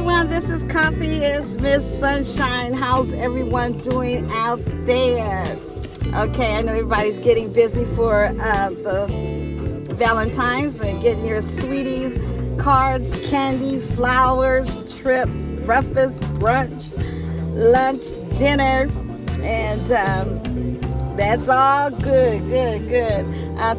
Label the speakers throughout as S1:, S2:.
S1: everyone. This is Coffee is Miss Sunshine. How's everyone doing out there? Okay, I know everybody's getting busy for the Valentine's and getting your sweeties, cards, candy, flowers, trips, breakfast, brunch, lunch, dinner, and that's all good.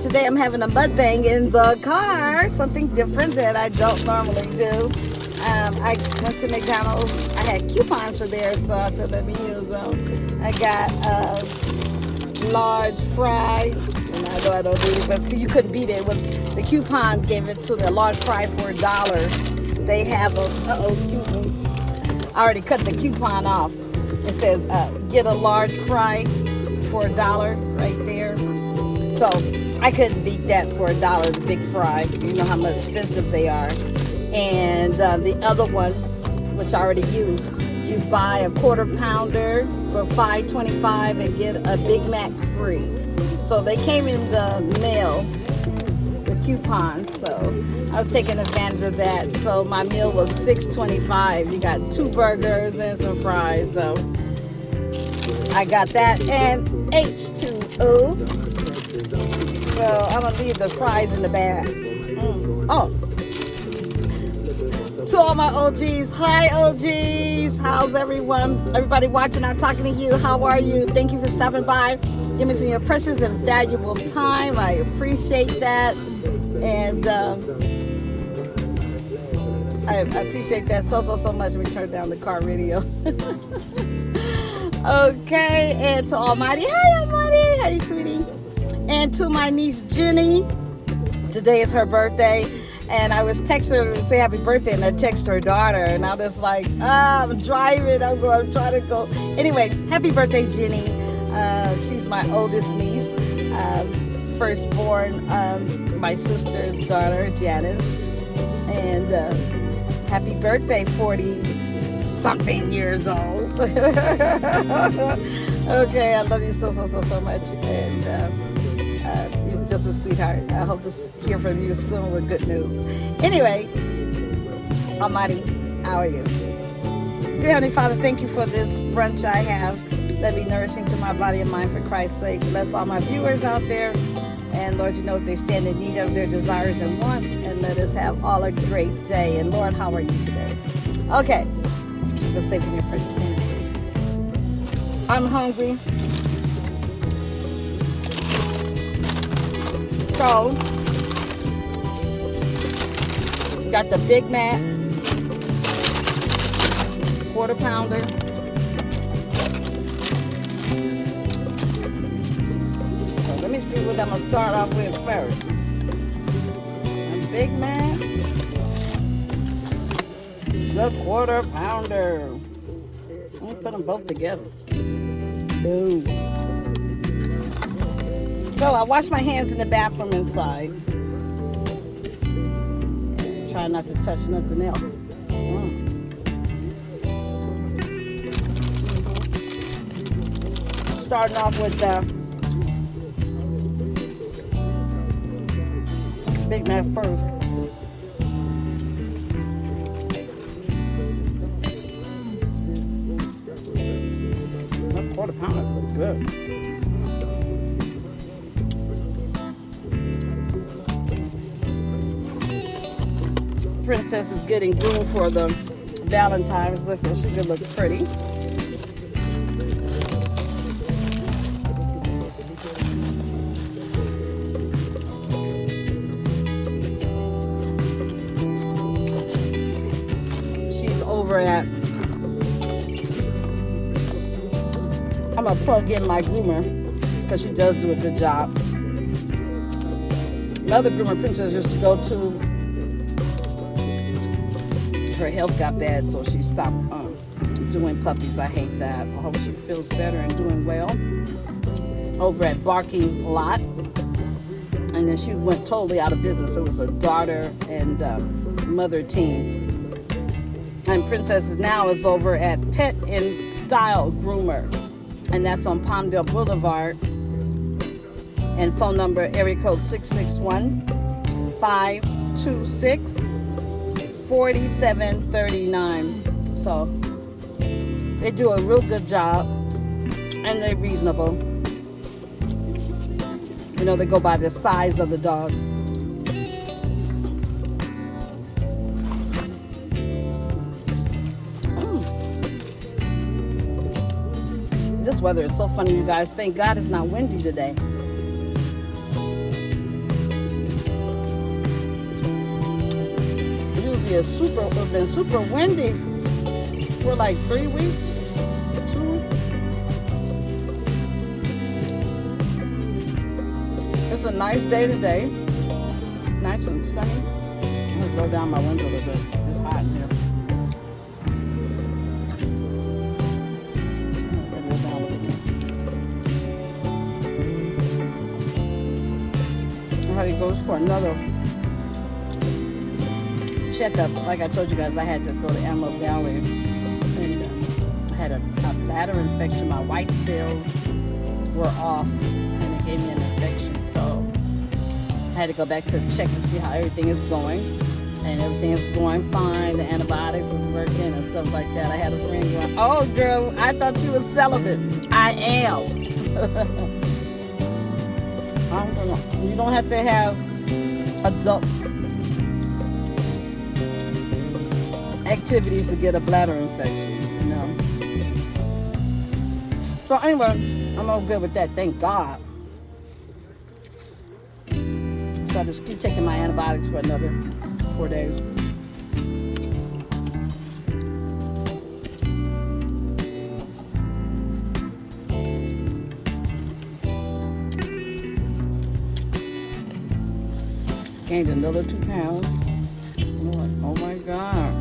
S1: Today I'm having a mukbang in the car, something different that I don't normally do. I went to McDonald's. I had coupons for there, so I said let me use them. I got a large fry, and I know I don't need it, but see, you couldn't beat it. It was the coupon gave it to me, a large fry for $1. They have a, excuse me. I already cut the coupon off. It says get a large fry for $1 right there. So I couldn't beat that for $1, the big fry. You know how much expensive they are. And the other one, which I already used, you buy a quarter pounder for $5.25 and get a Big Mac free. So they came in the mail, the coupons. So I was taking advantage of that. So my meal was $6.25. You got 2 burgers and some fries. So I got that and H2O. So I'm gonna leave the fries in the bag. Oh. To all my OGs, hi OGs, how's everyone? Everybody watching, I'm talking to you. How are you? Thank you for stopping by. Give me some of your precious and valuable time. I appreciate that. And I appreciate that so much. Let me turn down the car radio. Okay, and to Almighty, hi Almighty, hey sweetie. And to my niece Jenny, today is her birthday. And I was texting her to say happy birthday, and I texted her daughter, and I was like, I'm driving, I'm trying to go. Anyway, happy birthday, Jenny. She's my oldest niece, firstborn, my sister's daughter, Janice. And happy birthday, 40-something years old. Okay, I love you so much. And you're just a sweetheart. I hope to hear from you soon with good news. Anyway, Almighty, how are you? Dear Heavenly Father, thank you for this brunch I have. Let me nourishing to my body and mind for Christ's sake. Bless all my viewers out there. And Lord, you know what they stand in need of, their desires and wants. And let us have all a great day. And Lord, how are you today? Okay, keep us safe in your precious hand. I'm hungry. So, got the Big Mac, quarter pounder. So let me see what I'm gonna start off with first. A Big Mac, the quarter pounder. I'm gonna put them both together. Boom. So I wash my hands in the bathroom inside. And try not to touch nothing else. Starting off with the Big Mac first. That quarter pounder looks good. Princess is getting groomed for the Valentine's. Listen, she could look pretty. She's over at, I'm gonna plug in my groomer because she does do a good job. My other groomer, Princess, used to go to, her health got bad, so she stopped doing puppies. I hate that. I hope she feels better and doing well. Over at Barking Lot. And then she went totally out of business. It was a daughter and mother team. And Princess now is over at Pet and Style Groomer. And that's on Palmdale Boulevard. And phone number, area code 661-526 $47.39. So they do a real good job, and they're reasonable. You know, they go by the size of the dog. This weather is so funny, you guys. Thank God it's not windy today. Usually it's been super windy for like 3 weeks. 2. It's a nice day today. Nice and sunny. I'm gonna roll down my window a little bit. It's hot in here. He goes for another checkup. Like I told you guys, I had to go to Antelope Valley, and I had a bladder infection. My white cells were off, and it gave me an infection. So I had to go back to check and see how everything is going, and everything is going fine. The antibiotics is working and stuff like that. I had a friend going, "Oh, girl, I thought you was celibate." I am. You don't have to have adult activities to get a bladder infection, you know. So anyway, I'm all good with that, thank God. So I just keep taking my antibiotics for another 4 days. Gained another 2 pounds. Oh my God.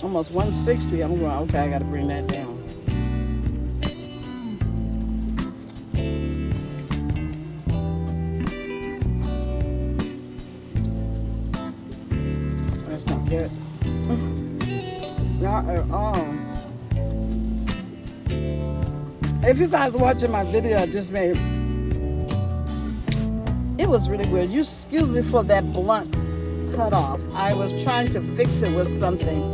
S1: Almost 160. I'm going, okay, I got to bring that down. That's not good. Not at all. If you guys are watching my video I just made, it was really weird. You excuse me for that blunt cut off. I was trying to fix it with something.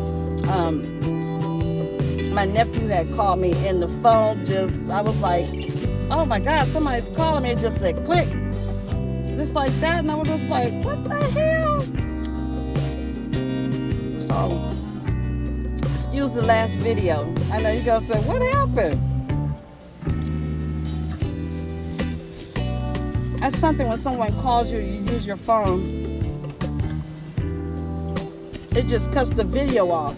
S1: My nephew had called me in the phone. I was like, oh my God, somebody's calling me. It just said click. Just like that. And I was just like, what the hell? So, excuse the last video. I know you're going to say, what happened? That's something when someone calls you, you use your phone. It just cuts the video off.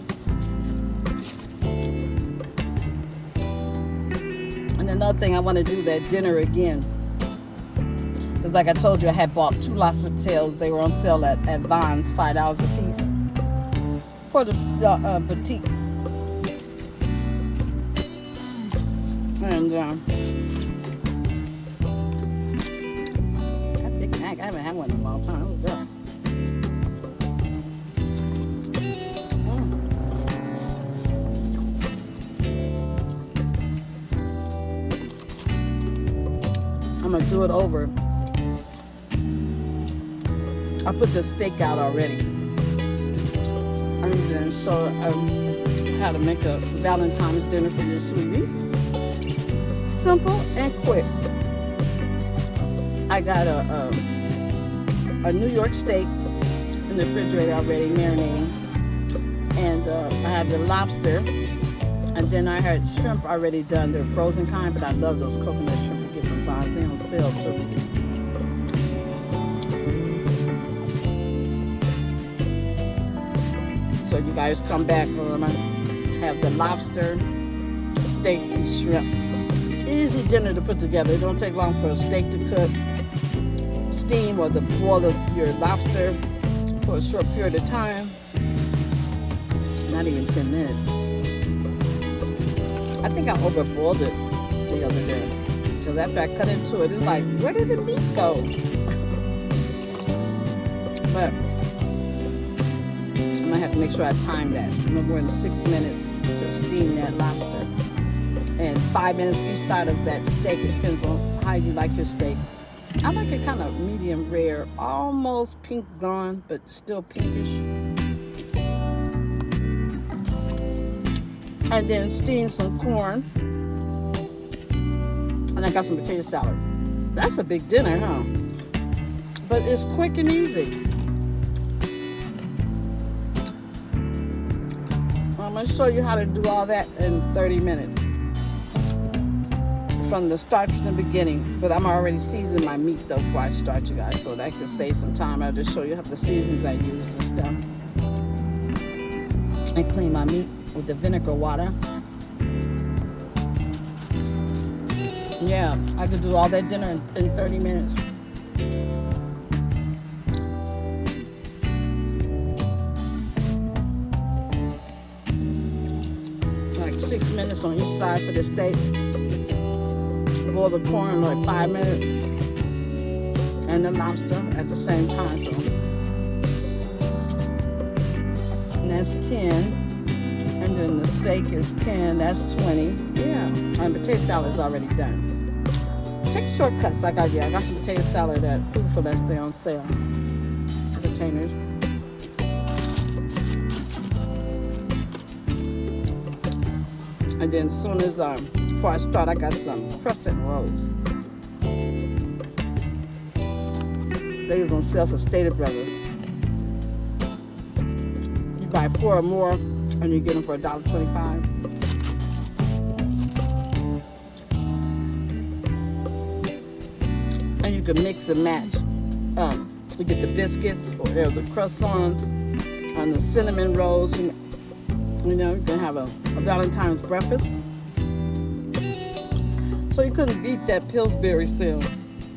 S1: And another thing, I want to do that dinner again. Because like I told you, I had bought 2 lobster tails. They were on sale at Vons, $5 a piece. For the petite. And I haven't had one in a long time. It was good. I'm gonna do it over. I put the steak out already. And then so how to make a Valentine's dinner for your sweetie. Simple and quick. I got a New York steak in the refrigerator already marinating, and I have the lobster, and then I had shrimp already done. They're frozen kind, but I love those coconut shrimp you get from Vons. They're on sale too. So you guys come back, I'm gonna have the lobster, steak, and shrimp. Easy dinner to put together. It don't take long for a steak to cook, steam, or the boil your lobster for a short period of time. Not even 10 minutes. I think I overboiled it the other day. So after I cut into it, it's like, where did the meat go? But I'm gonna have to make sure I time that. No more than 6 minutes to steam that lobster. And 5 minutes each side of that steak. It depends on how you like your steak. I like it kind of medium rare, almost pink gone, but still pinkish. And then steam some corn. And I got some potato salad. That's a big dinner, huh? But it's quick and easy. I'm going to show you how to do all that in 30 minutes. From the start to the beginning. But I'm already seasoning my meat though before I start, you guys. So that can save some time. I'll just show you how the seasons I use and stuff. And clean my meat with the vinegar water. Yeah, I could do all that dinner in 30 minutes. Like 6 minutes on each side for the steak. Boil the corn like 5 minutes. And the lobster at the same time. So and that's 10. And then the steak is 10, that's 20. Yeah, and potato salad is already done. Take shortcuts like I did. I got some potato salad at Food for Less Day on sale. Containers. And then as soon as, before I start, I got some crescent rolls. They was on sale for Stater Brothers. You buy 4 or more, and you get them for $1.25. And you can mix and match. You get the biscuits or the croissants and the cinnamon rolls. And, you know, you can have a Valentine's breakfast. So you couldn't beat that Pillsbury sale.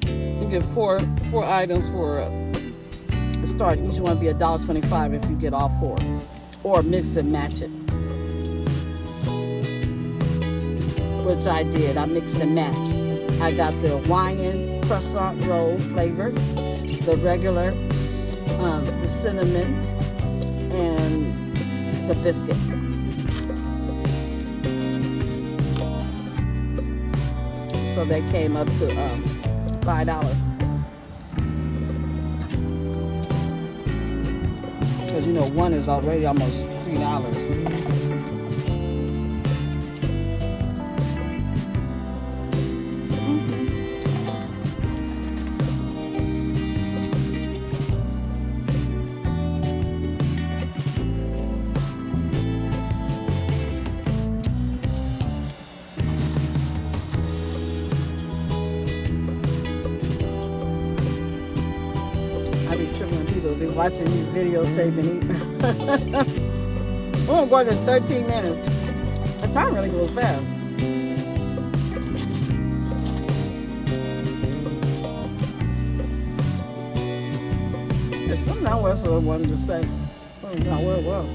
S1: You get four items for a start. Each one be $1.25 if you get all 4. Or mix and match it. Which I did. I mixed and matched. I got the Hawaiian croissant roll flavor, the regular, the cinnamon, and the biscuit. So they came up to $5. Because you know one is already almost $3. I be tripping when people be watching these videotaping eat. We're going to 13 minutes. The time really goes fast. There's something else I wanted to say. Oh, not well.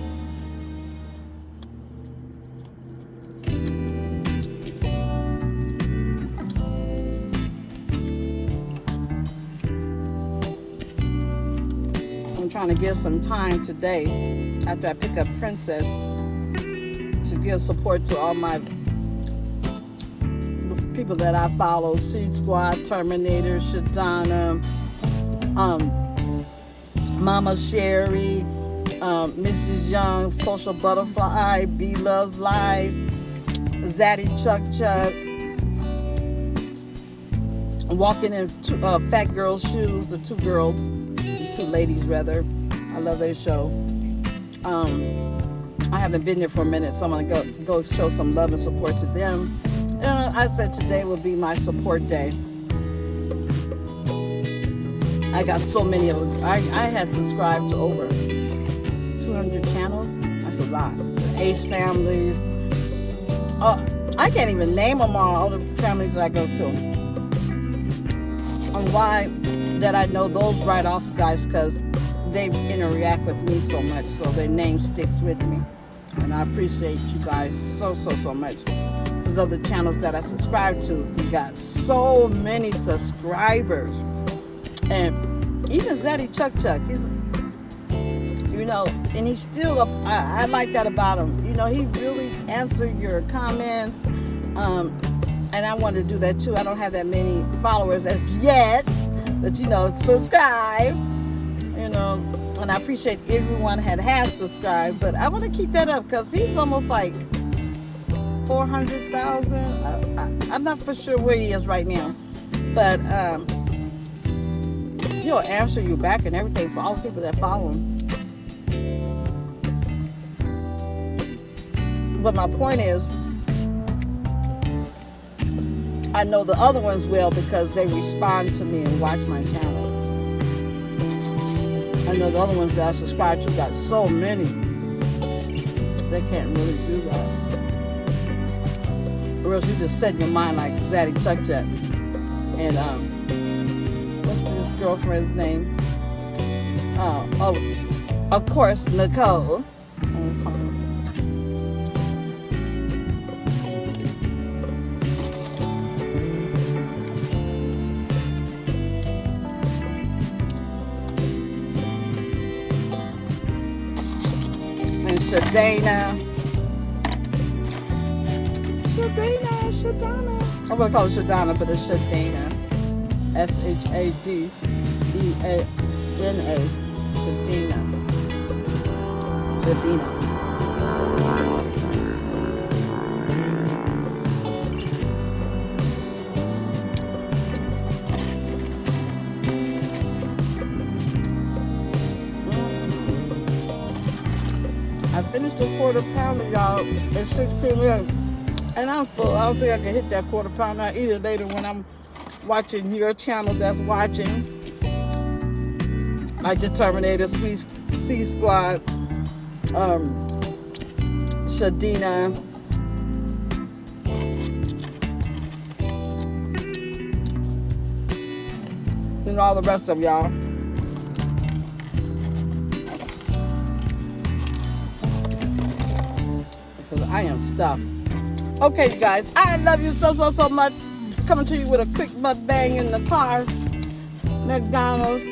S1: I'm trying to give some time today after I pick up Princess to give support to all my people that I follow: Seed Squad, Terminator, Shadana, Mama Sherry, Mrs. Young, Social Butterfly, B Loves Life, Zaddy Chuck Chuck, Walking in Fat Girl's Shoes, the 2 girls. 2 ladies rather. I love their show. I haven't been there for a minute, so I'm gonna go show some love and support to them. I said today will be my support day. I got so many of them. I had subscribed to over 200 channels. That's a lot. The Ace families. I can't even name them all the families that I go to. And why that I know those right off, guys, because they interact with me so much, so their name sticks with me. And I appreciate you guys so much. Because of the channels that I subscribe to, we got so many subscribers. And even Zaddy Chuck Chuck, he's, you know, and he's still up. I like that about him. You know, he really answered your comments. And I want to do that too. I don't have that many followers as yet. But subscribe. And I appreciate everyone has subscribed. But I want to keep that up because he's almost like 400,000. I'm not for sure where he is right now, but he'll answer you back and everything for all the people that follow him. But my point is, I know the other ones will because they respond to me and watch my channel. I know the other ones that I subscribe to got so many, they can't really do that. Or else you just set your mind like Zaddy Chuck Chuck. And what's this girlfriend's name? Of course, Nicole. And Shadana. I'm going to call it Shadana, but it's Shadana. Shadena. Shadena. I finished a quarter pounder, y'all, in 16 minutes. And I'm full. I don't think I can hit that quarter pounder. I'll eat it later when I'm watching your channel that's watching. Like the Terminator, C Squad, Shadina, and all the rest of y'all. Because I am stuffed. Okay, you guys, I love you so much. Coming to you with a quick mukbang in the car. McDonald's,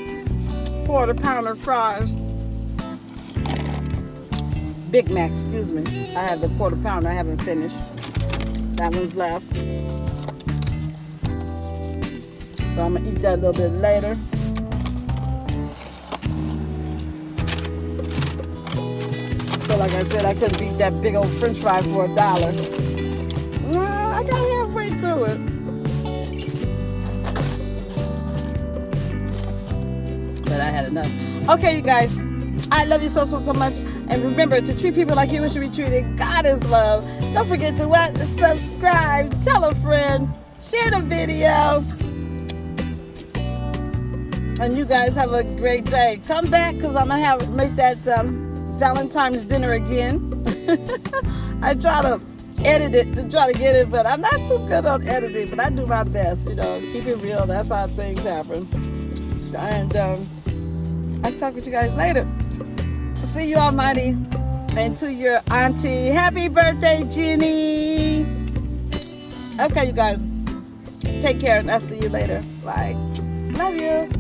S1: quarter pounder fries. Big Mac, excuse me. I have the quarter pounder, I haven't finished. That one's left. So I'm gonna eat that a little bit later. So like I said, I couldn't beat that big old French fry for $1. No, I got halfway through it. But I had enough. Okay, you guys, I love you so much. And remember to treat people like you wish to be treated. God is love. Don't forget to what? Subscribe, tell a friend, share the video. And you guys have a great day. Come back because I'm going to make that Valentine's dinner again. I try to edit it to try to get it, but I'm not so good on editing, but I do my best, keep it real. That's how things happen. And I'll talk with you guys later. See you, Almighty. And to your auntie, happy birthday, Jenny. Okay, you guys, take care, and I'll see you later. Bye. Love you.